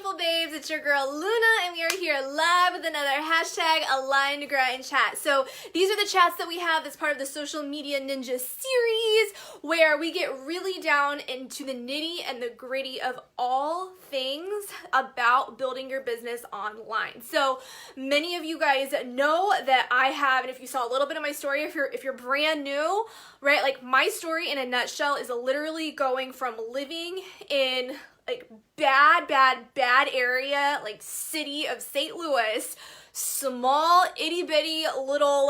beautiful babes, it's your girl Luna, and we are here live with another hashtag Align to Grind chat. So these are the chats that we have as part of the Social Media Ninja series, where we get really down into the nitty and the gritty of all things about building your business online. So many of you guys know that I have, and if you saw a little bit of my story, if you're brand new, right, like my story in a nutshell is literally going from living in like bad area, like city of St. Louis, small itty bitty little,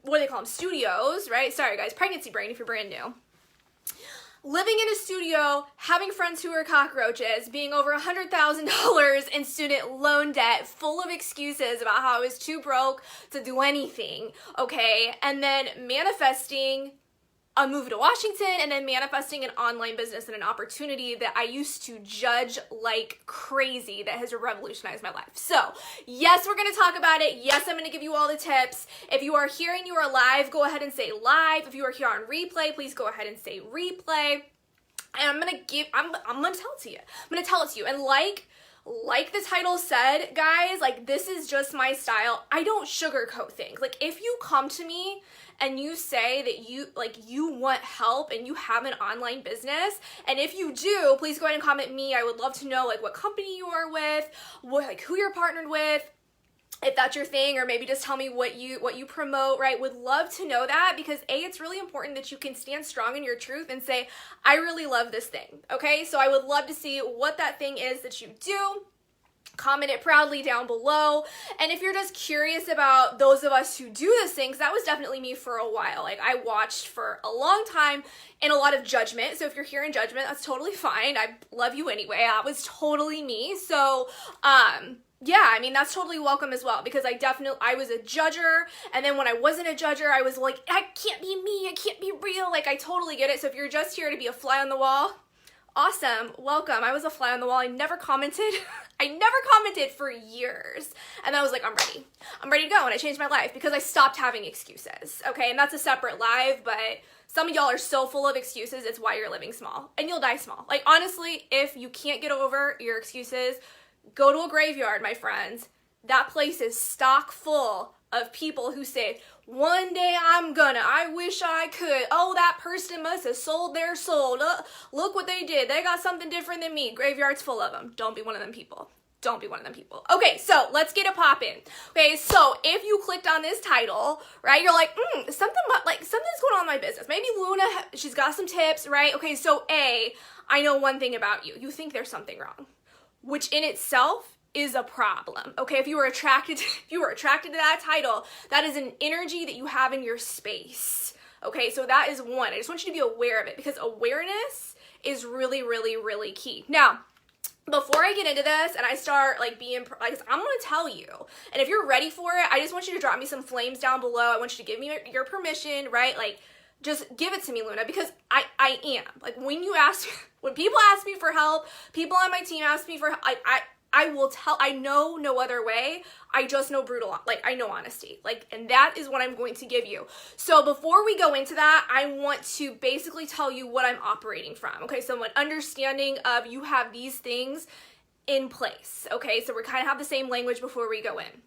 what do they call them, studios, right? Sorry guys, pregnancy brain if you're brand new. Living in a studio, having friends who are cockroaches, being over $100,000 in student loan debt, full of excuses about how I was too broke to do anything, okay? And then manifesting a move to Washington, and then manifesting an online business and an opportunity that I used to judge like crazy that has revolutionized my life. So yes, we're gonna talk about it. Yes, I'm gonna give you all the tips. If you are here and you are live, go ahead and say live. If you are here on replay, please go ahead and say replay. And I'm gonna tell it to you. I'm gonna tell it to you. And like the title said, guys, like this is just my style. I don't sugarcoat things. Like if you come to me and you say that you want help and you have an online business, and if you do, please go ahead and comment me. I would love to know like what company you are with, like who you're partnered with, if that's your thing, or maybe just tell me what you promote, right? Would love to know that, because it's really important that you can stand strong in your truth and say, I really love this thing, okay? So I would love to see what that thing is that you do. Comment it proudly down below. And if you're just curious about those of us who do this thing, 'cause that was definitely me for a while. Like I watched for a long time in a lot of judgment. So if you're here in judgment, that's totally fine. I love you anyway. That was totally me. So, yeah, I mean, that's totally welcome as well, because I was a judger, and then when I wasn't a judger, I was like, I can't be me, I can't be real. Like, I totally get it. So if you're just here to be a fly on the wall, awesome, welcome. I was a fly on the wall. I never commented. I never commented for years. And I was like, I'm ready. I'm ready to go. And I changed my life because I stopped having excuses. Okay, and that's a separate live, but some of y'all are so full of excuses, it's why you're living small. And you'll die small. Like, honestly, if you can't get over your excuses, go to a graveyard, my friends. That place is stock full of people who say, one day I wish I could. Oh, that person must have sold their soul. Look what they did. They got something different than me. Graveyard's full of them. Don't be one of them people. Don't be one of them people. Okay, so let's get it poppin'. Okay, so if you clicked on this title, right, you're like, something's going on in my business. Maybe Luna, she's got some tips, right? Okay, so I know one thing about you. You think there's something wrong, which in itself is a problem. Okay, if you were attracted to that title, that is an energy that you have in your space. Okay, so that is one. I just want you to be aware of it, because awareness is really, really, really key. Now, before I get into this and I start like being, like, I'm gonna tell you, and if you're ready for it, I just want you to drop me some flames down below. I want you to give me your permission, right? Like, just give it to me, Luna, because I am. Like, when people ask me for help, people on my team ask me for help, I will tell, I know no other way. I just know I know honesty. Like, and that is what I'm going to give you. So before we go into that, I want to basically tell you what I'm operating from. Okay, so an understanding of you have these things in place. Okay, so we kind of have the same language before we go in.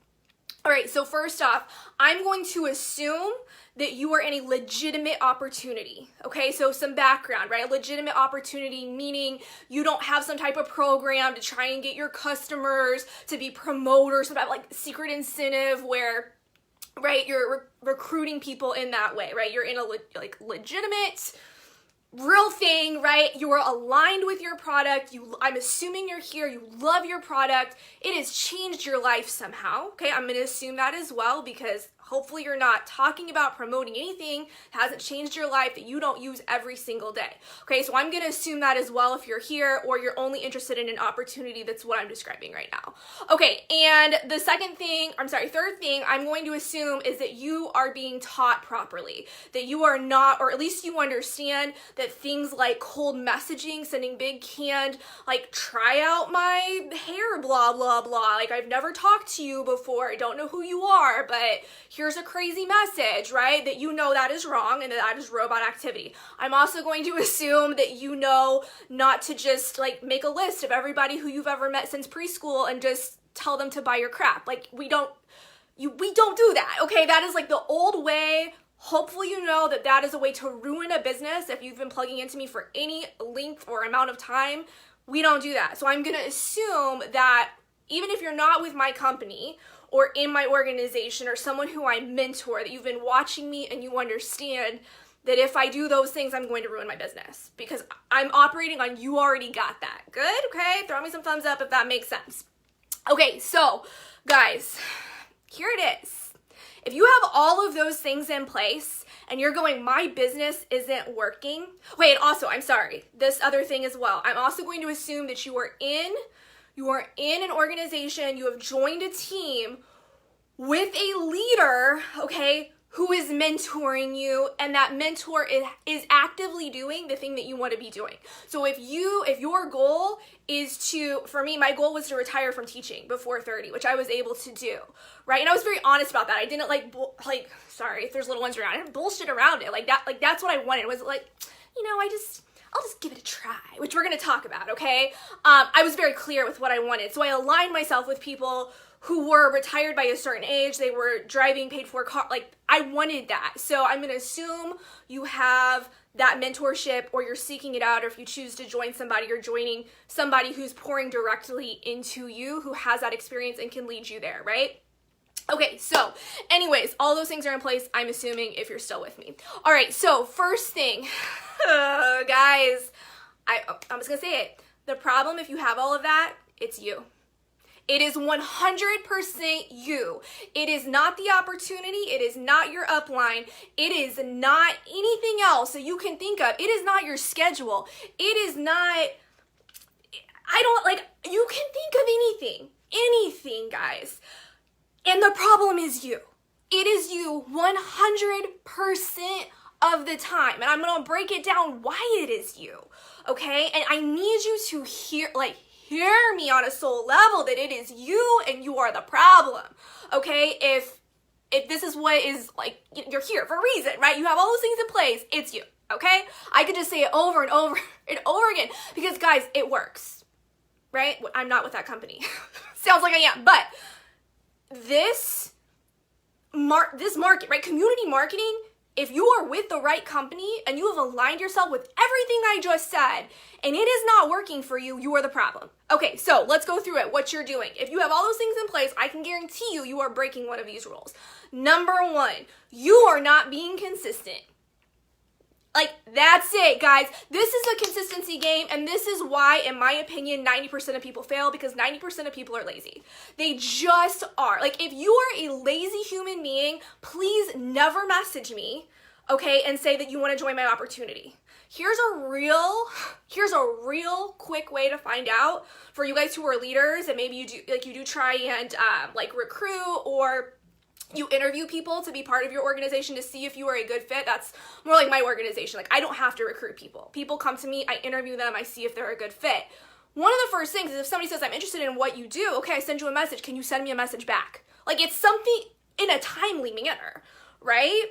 All right, so first off, I'm going to assume that you are in a legitimate opportunity, okay? So some background, right? A legitimate opportunity, meaning you don't have some type of program to try and get your customers to be promoters, some type of like secret incentive where, right, you're recruiting people in that way, right? You're in a legitimate, real thing, right? You are aligned with your product. I'm assuming you're here. You love your product. It has changed your life somehow. Okay, I'm going to assume that as well, because hopefully you're not talking about promoting anything that hasn't changed your life that you don't use every single day. Okay, so I'm going to assume that as well if you're here, or you're only interested in an opportunity that's what I'm describing right now. Okay, and the third thing I'm going to assume is that you are being taught properly, that you are not, or at least you understand that things like cold messaging, sending big canned, like, try out my hair, blah, blah, blah. Like, I've never talked to you before. I don't know who you are, but here's a crazy message, right? That you know that is wrong and that is robot activity. I'm also going to assume that you know not to just like make a list of everybody who you've ever met since preschool and just tell them to buy your crap. Like we don't do that, okay? That is like the old way. Hopefully you know that that is a way to ruin a business. If you've been plugging into me for any length or amount of time, we don't do that. So I'm gonna assume that even if you're not with my company or in my organization or someone who I mentor, that you've been watching me and you understand that if I do those things, I'm going to ruin my business because I'm operating on you already got that. Good? Okay, throw me some thumbs up if that makes sense. Okay, so guys, here it is. If you have all of those things in place and you're going, my business isn't working. Wait, and also, I'm sorry, this other thing as well. I'm also going to assume that you are in an organization, you have joined a team with a leader, okay, who is mentoring you, and that mentor is actively doing the thing that you want to be doing. So if your goal is to, for me, my goal was to retire from teaching before 30, which I was able to do, right? And I was very honest about that. I didn't sorry if there's little ones around, I didn't bullshit around it. That's what I wanted. It was like, I'll just give it a try, which we're going to talk about, okay? I was very clear with what I wanted. So I aligned myself with people who were retired by a certain age. They were driving paid for car. Like, I wanted that. So I'm going to assume you have that mentorship, or you're seeking it out, or if you choose to join somebody, you're joining somebody who's pouring directly into you, who has that experience and can lead you there, right? Okay, so anyways, all those things are in place, I'm assuming, if you're still with me. All right, so first thing, guys, I'm just gonna say it. The problem, if you have all of that, it's you. It is 100% you. It is not the opportunity. It is not your upline. It is not anything else that you can think of. It is not your schedule. It is not, you can think of anything, guys. And the problem is you. It is you 100% of the time. And I'm going to break it down why it is you, okay? And I need you to hear me on a soul level that it is you and you are the problem, okay? If this is what is, like, you're here for a reason, right? You have all those things in place, it's you, okay? I could just say it over and over and over again because, guys, it works, right? I'm not with that company. Sounds like I am, but this market, right? Community marketing, if you are with the right company and you have aligned yourself with everything I just said and it is not working for you, you are the problem. Okay, so let's go through it, what you're doing. If you have all those things in place, I can guarantee you are breaking one of these rules. Number one, you are not being consistent. Like, that's it, guys. This is a consistency game, and this is why, in my opinion, 90% of people fail, because 90% of people are lazy. They just are. Like, if you are a lazy human being, please never message me, okay, and say that you want to join my opportunity. Here's a real quick way to find out for you guys who are leaders, and maybe you do try and recruit, or you interview people to be part of your organization to see if you are a good fit. That's more like my organization. Like, I don't have to recruit people. People come to me, I interview them, I see if they're a good fit. One of the first things is if somebody says, I'm interested in what you do, okay, I send you a message. Can you send me a message back? Like, it's something in a timely manner, right?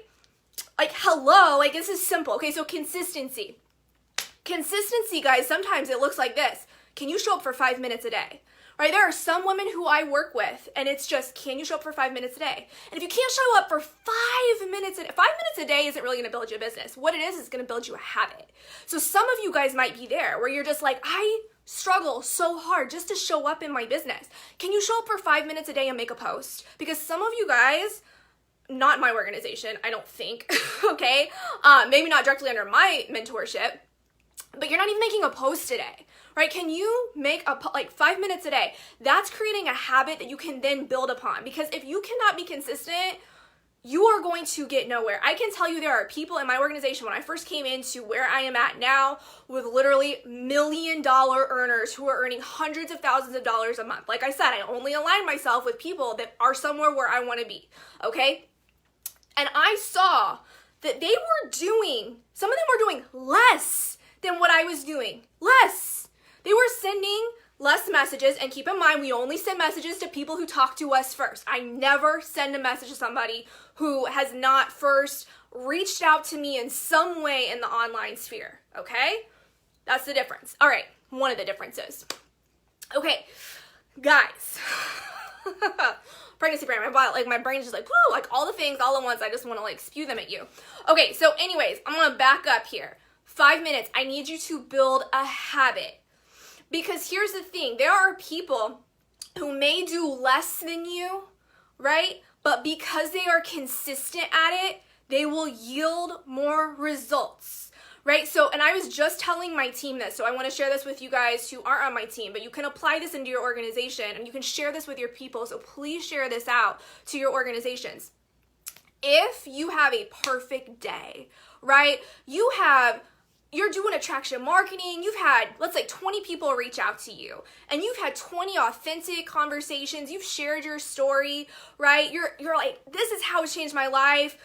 Like, hello, like, this is simple. Okay, so consistency. Consistency, guys, sometimes it looks like this. Can you show up for 5 minutes a day? Right, there are some women who I work with, and it's just, can you show up for 5 minutes a day? And if you can't show up for 5 minutes a day, 5 minutes a day isn't really going to build you a business. What it is going to build you a habit. So some of you guys might be there where you're just like, I struggle so hard just to show up in my business. Can you show up for 5 minutes a day and make a post? Because some of you guys, not my organization, I don't think, okay? Maybe not directly under my mentorship, but you're not even making a post today. Right? Can you make 5 minutes a day? That's creating a habit that you can then build upon. Because if you cannot be consistent, you are going to get nowhere. I can tell you there are people in my organization when I first came into where I am at now with literally $1 million earners who are earning hundreds of thousands of dollars a month. Like I said, I only align myself with people that are somewhere where I want to be. Okay? And I saw that they were doing, some of them were doing less than what I was doing. Less. They were sending less messages, and keep in mind, we only send messages to people who talk to us first. I never send a message to somebody who has not first reached out to me in some way in the online sphere, okay? That's the difference. All right, one of the differences. Okay, guys. Pregnancy brain, my brain is just like, whoo, like all the things all at once. I just want to like spew them at you. Okay, so anyways, I'm going to back up here. 5 minutes. I need you to build a habit. Because here's the thing. There are people who may do less than you, right? But because they are consistent at it, they will yield more results, right? So, and I was just telling my team this, so I want to share this with you guys who aren't on my team, but you can apply this into your organization and you can share this with your people. So please share this out to your organizations. If you have a perfect day, right? You're doing attraction marketing, you've had, let's say 20 people reach out to you, and you've had 20 authentic conversations, you've shared your story, right? You're like, this is how it changed my life.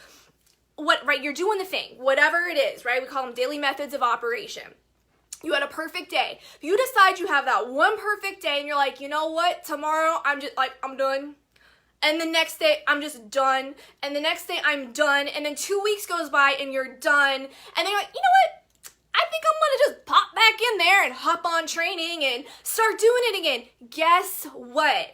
Right? You're doing the thing, whatever it is, right? We call them daily methods of operation. You had a perfect day. If you decide you have that one perfect day and you're like, you know what? Tomorrow I'm done. And the next day, I'm just done. And the next day, I'm done. And then 2 weeks goes by and you're done. And then you're like, you know what? I think I'm going to just pop back in there and hop on training and start doing it again. Guess what?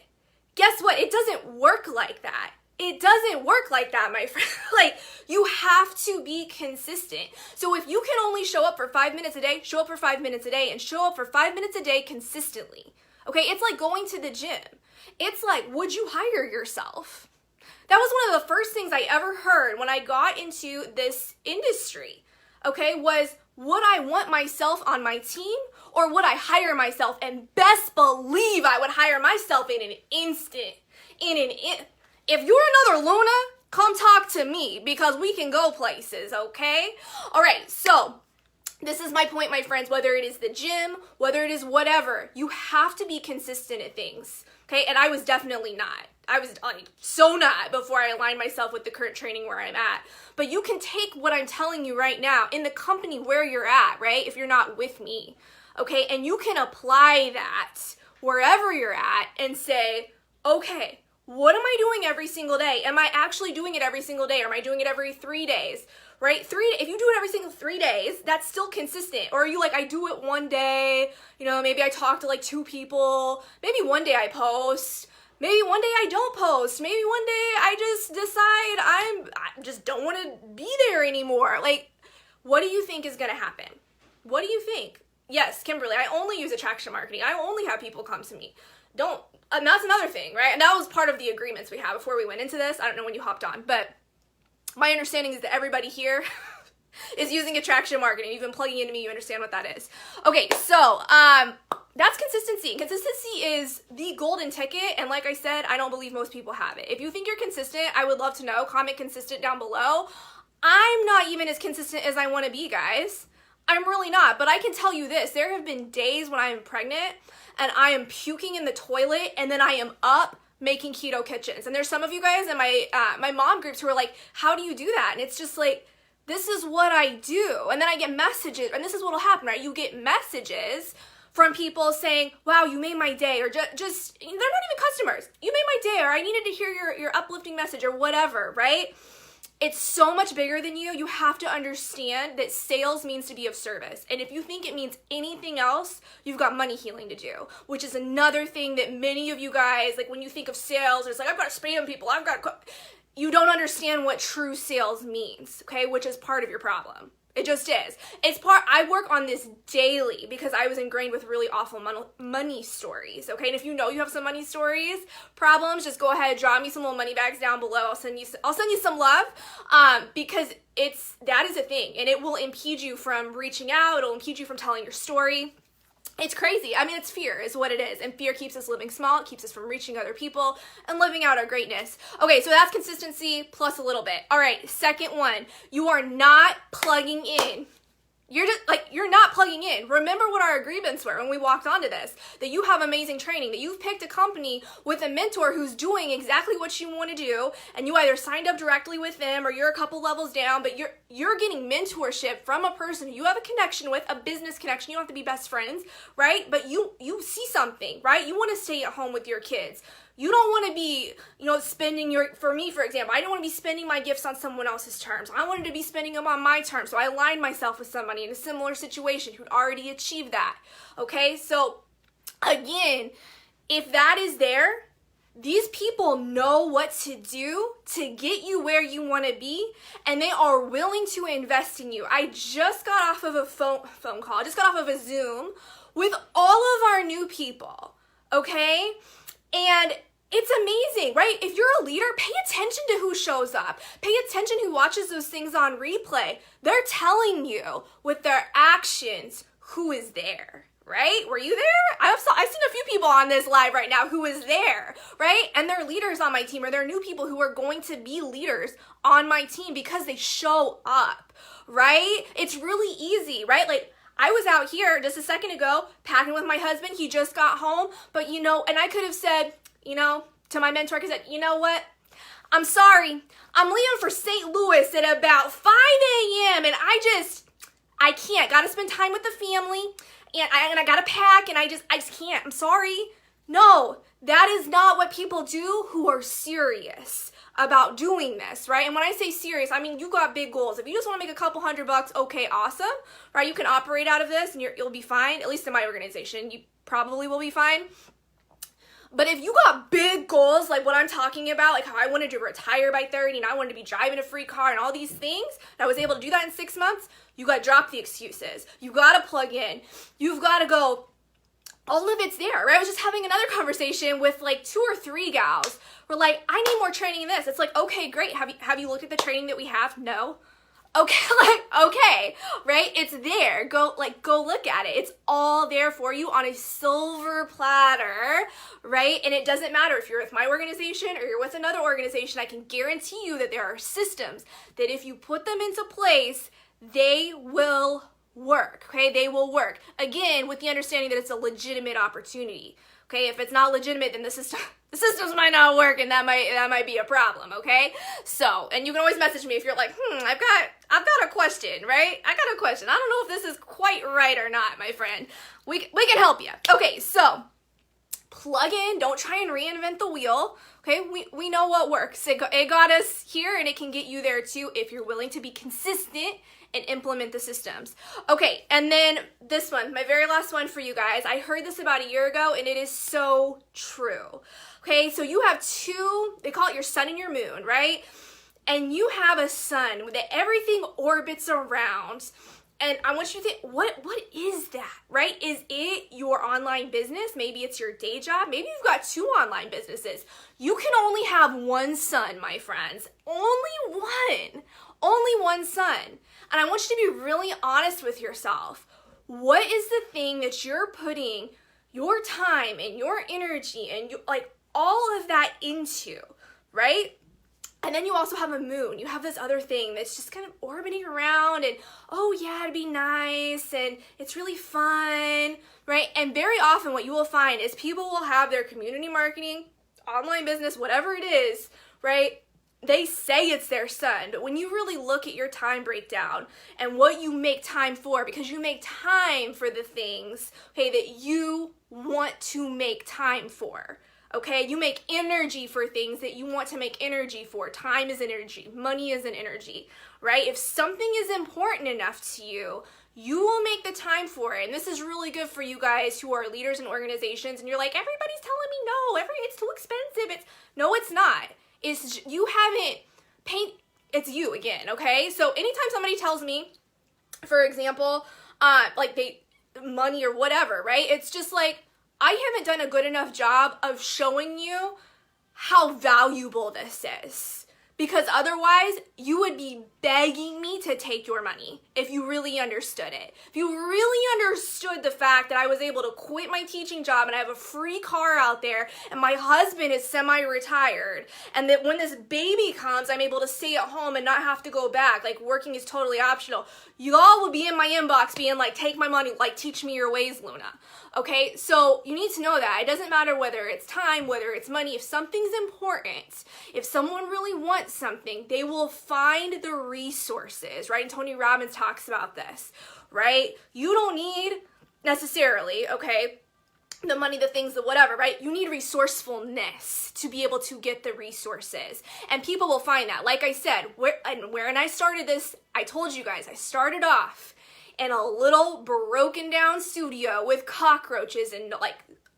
It doesn't work like that. It doesn't work like that, my friend. Like, you have to be consistent. So if you can only show up for 5 minutes a day, show up for 5 minutes a day and show up for 5 minutes a day consistently. Okay? It's like going to the gym. It's like, would you hire yourself? That was one of the first things I ever heard when I got into this industry, okay, was, would I want myself on my team or would I hire myself? And best believe I would hire myself in an instant. If you're another Luna, come talk to me because we can go places, okay? All right, so this is my point, my friends. Whether it is the gym, whether it is whatever, you have to be consistent at things, okay? And I was definitely not. I was like so not before I aligned myself with the current training where I'm at. But you can take what I'm telling you right now in the company where you're at, right? If you're not with me, okay? And you can apply that wherever you're at and say, okay, what am I doing every single day? Am I actually doing it every single day? Or am I doing it every 3 days? Right? If you do it every single 3 days, that's still consistent. Or are you like, I do it one day, maybe I talk to like 2 people, maybe one day I post, maybe one day I don't post, maybe one day I just decide I just don't want to be there anymore. Like, what do you think is going to happen? What do you think? Yes, Kimberly, I only use attraction marketing. I only have people come to me. And that's another thing, right? And that was part of the agreements we had before we went into this. I don't know when you hopped on, but my understanding is that everybody here is using attraction marketing. You've been plugging into me, you understand what that is. Okay, so that's consistency. Consistency is the golden ticket, and like I said, I don't believe most people have it. If you think you're consistent, I would love to know. Comment consistent down below. I'm not even as consistent as I want to be, guys. I'm really not, but I can tell you this. There have been days when I am pregnant and I am puking in the toilet and then I am up making keto kitchens. And there's some of you guys in my mom groups who are like, how do you do that? And it's just like, this is what I do. And then I get messages, and this is what will happen, right? You get messages from people saying, wow, you made my day, or just they're not even customers. You made my day, or I needed to hear your uplifting message, or whatever, right? It's so much bigger than you. You have to understand that sales means to be of service. And if you think it means anything else, you've got money healing to do, which is another thing that many of you guys, like when you think of sales, it's like, I've got to spam people. You don't understand what true sales means, okay? Which is part of your problem. It just is. I work on this daily because I was ingrained with really awful money stories, okay? And if you know you have some money stories, problems, just go ahead, drop me some little money bags down below. I'll send you some love, because that is a thing, and it will impede you from reaching out. It'll impede you from telling your story. It's crazy. I mean, it's fear is what it is. And fear keeps us living small. It keeps us from reaching other people and living out our greatness. Okay, so that's consistency plus a little bit. All right, second one. You are not plugging in You're just like, you're not plugging in. Remember what our agreements were when we walked onto this, that you have amazing training, that you've picked a company with a mentor who's doing exactly what you want to do, and you either signed up directly with them or you're a couple levels down, but you're getting mentorship from a person who you have a connection with, a business connection. You don't have to be best friends, right? But you see something, right? You want to stay at home with your kids. You don't want to be, spending for me, for example, I didn't want to be spending my gifts on someone else's terms. I wanted to be spending them on my terms. So I aligned myself with somebody in a similar situation who'd already achieved that. Okay. So again, if that is there, these people know what to do to get you where you want to be, and they are willing to invest in you. I just got off of a phone call, I just got off of a Zoom with all of our new people. Okay. And it's amazing, right? If you're a leader, pay attention to who shows up. Pay attention who watches those things on replay. They're telling you with their actions who is there, right? Were you there? I've seen a few people on this live right now who is there, right? And they're leaders on my team, or they're new people who are going to be leaders on my team because they show up, right? It's really easy, right? Like, I was out here just a second ago packing with my husband. He just got home, but and I could have said, to my mentor, I could have said, you know what? I'm sorry. I'm leaving for St. Louis at about 5 a.m. and I can't. Got to spend time with the family, and I got to pack, and I just can't. I'm sorry. No, that is not what people do who are serious about doing this, right? And when I say serious, I mean, you got big goals. If you just want to make a couple $100, okay, awesome, right? You can operate out of this and you'll be fine. At least in my organization, you probably will be fine. But if you got big goals, like what I'm talking about, like how I wanted to retire by 30 and I wanted to be driving a free car and all these things, and I was able to do that in 6 months, you got to drop the excuses. You got to plug in. You've got to go, all of it's there, right? I was just having another conversation with like 2 or 3 gals. We're like, I need more training in this. It's like, okay, great. Have you looked at the training that we have? No. Okay, okay, right? It's there. Go look at it. It's all there for you on a silver platter, right? And it doesn't matter if you're with my organization or you're with another organization. I can guarantee you that there are systems that if you put them into place, they will work, okay? They will work. Again, with the understanding that it's a legitimate opportunity, okay? If it's not legitimate, then the systems might not work, and that might be a problem, okay? So, and you can always message me if you're like, I've got a question, right? I got a question. I don't know if this is quite right or not, my friend. We can help you. Okay, so plug in. Don't try and reinvent the wheel. Okay, we know what works. It got us here, and it can get you there too if you're willing to be consistent and implement the systems. Okay, and then this one, my very last one for you guys. I heard this about a year ago, and it is so true. Okay, so you have 2, they call it your sun and your moon, right? And you have a sun that everything orbits around. And I want you to think, what is that, right? Is it your online business? Maybe it's your day job. Maybe you've got 2 online businesses. You can only have one sun, my friends. Only one sun. And I want you to be really honest with yourself. What is the thing that you're putting your time and your energy and all of that into, right? And then you also have a moon. You have this other thing that's just kind of orbiting around and, oh yeah, it'd be nice and it's really fun, right? And very often what you will find is people will have their community marketing, online business, whatever it is, right? They say it's their sun, but when you really look at your time breakdown and what you make time for, because you make time for the things, okay, that you want to make time for. Okay, you make energy for things that you want to make energy for. Time is an energy. Money is an energy, right? If something is important enough to you, you will make the time for it. And this is really good for you guys who are leaders in organizations and you're like, everybody's telling me no, it's too expensive. No, it's not. It's you haven't it's you again, okay? So anytime somebody tells me, for example, money or whatever, right? It's just like, I haven't done a good enough job of showing you how valuable this is. because otherwise you would be begging me to take your money if you really understood it. If you really understood the fact that I was able to quit my teaching job and I have a free car out there and my husband is semi-retired, and that when this baby comes, I'm able to stay at home and not have to go back, like working is totally optional, y'all would be in my inbox being like, take my money, like teach me your ways, Luna. Okay, so you need to know that. It doesn't matter whether it's time, whether it's money. If something's important, if someone really wants something, they will find the resources, right? And Tony Robbins talks about this, right? You don't need necessarily, okay, the money, the things, the whatever, right? You need resourcefulness to be able to get the resources. And people will find that. Like I said, when I started this, I told you guys, I started off in a little broken down studio with cockroaches and like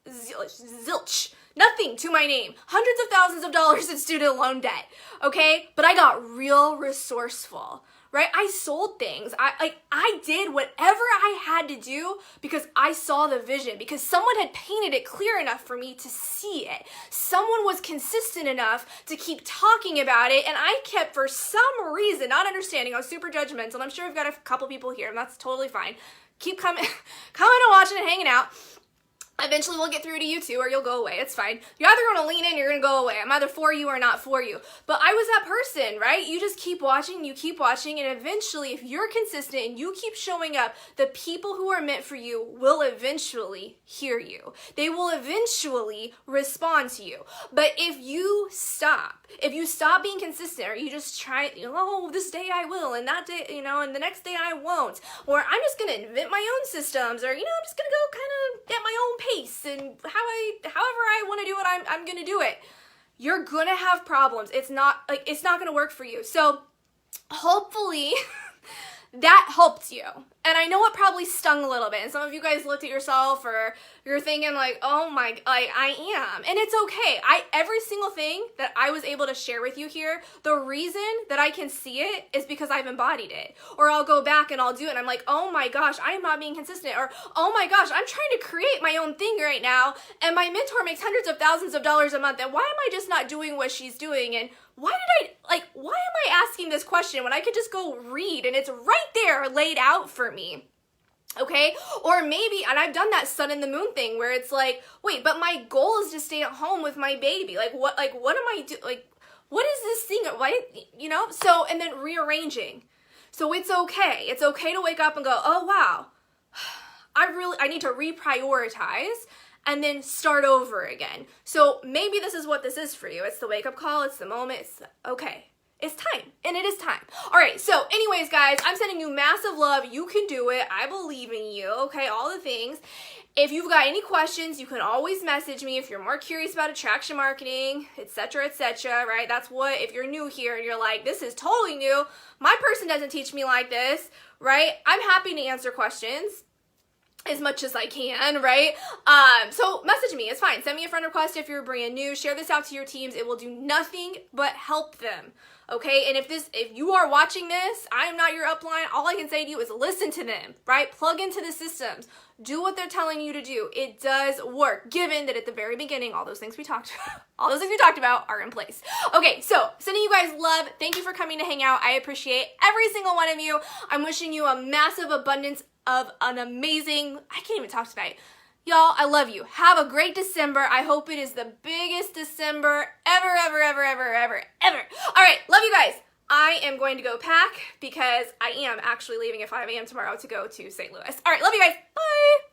zilch, nothing to my name, hundreds of thousands of dollars in student loan debt, okay? But I got real resourceful, right? I sold things. I did whatever I had to do because I saw the vision, because someone had painted it clear enough for me to see it. Someone was consistent enough to keep talking about it, and I kept, for some reason, not understanding. I was super judgmental, and I'm sure I've got a couple people here, and that's totally fine. Keep coming and watching and hanging out. Eventually we'll get through to you too, or you'll go away. It's fine. You're either going to lean in or you're going to go away. I'm either for you or not for you. But I was that person, right? You just keep watching, and eventually, if you're consistent and you keep showing up, the people who are meant for you will eventually hear you. They will eventually respond to you. But if you stop being consistent, or you just try, oh, this day I will, and that day, and the next day I won't, or I'm just going to invent my own systems, or, I'm just going to go kind of at my own pace and however I want to do it, I'm going to do it. You're going to have problems. It's not going to work for you. So hopefully that helped you. And I know it probably stung a little bit. And some of you guys looked at yourself, or you're thinking like, oh my, like I am. And it's okay. Every single thing that I was able to share with you here, the reason that I can see it is because I've embodied it. Or I'll go back and I'll do it and I'm like, oh my gosh, I am not being consistent. Or, oh my gosh, I'm trying to create my own thing right now, and my mentor makes hundreds of thousands of dollars a month, and why am I just not doing what she's doing? And why am I asking this question when I could just go read and it's right there laid out for me? Okay? Or maybe, and I've done that sun and the moon thing where it's like, wait, but my goal is to stay at home with my baby. What am I doing? Like, what is this thing? Why, So, and then rearranging. So it's okay. It's okay to wake up and go, oh wow, I need to reprioritize, and then start over again. So maybe this is what this is for you. It's the wake-up call. It's the moment. Okay. It's time, and it is time. All right, so anyways, guys, I'm sending you massive love. You can do it. I believe in you, okay, all the things. If you've got any questions, you can always message me if you're more curious about attraction marketing, etc., right? That's what, if you're new here and you're like, this is totally new, my person doesn't teach me like this, right? I'm happy to answer questions as much as I can, right? So message me, it's fine. Send me a friend request if you're brand new. Share this out to your teams. It will do nothing but help them, okay? And if you are watching this, I am not your upline. All I can say to you is listen to them, right? Plug into the systems. Do what they're telling you to do. It does work, given that at the very beginning, all those things we talked about are in place. Okay, so sending you guys love. Thank you for coming to hang out. I appreciate every single one of you. I'm wishing you a massive abundance of an amazing, I can't even talk tonight. Y'all, I love you. Have a great December. I hope it is the biggest December ever. All right, love you guys. I am going to go pack because I am actually leaving at 5 a.m. tomorrow to go to St. Louis. All right, love you guys. Bye.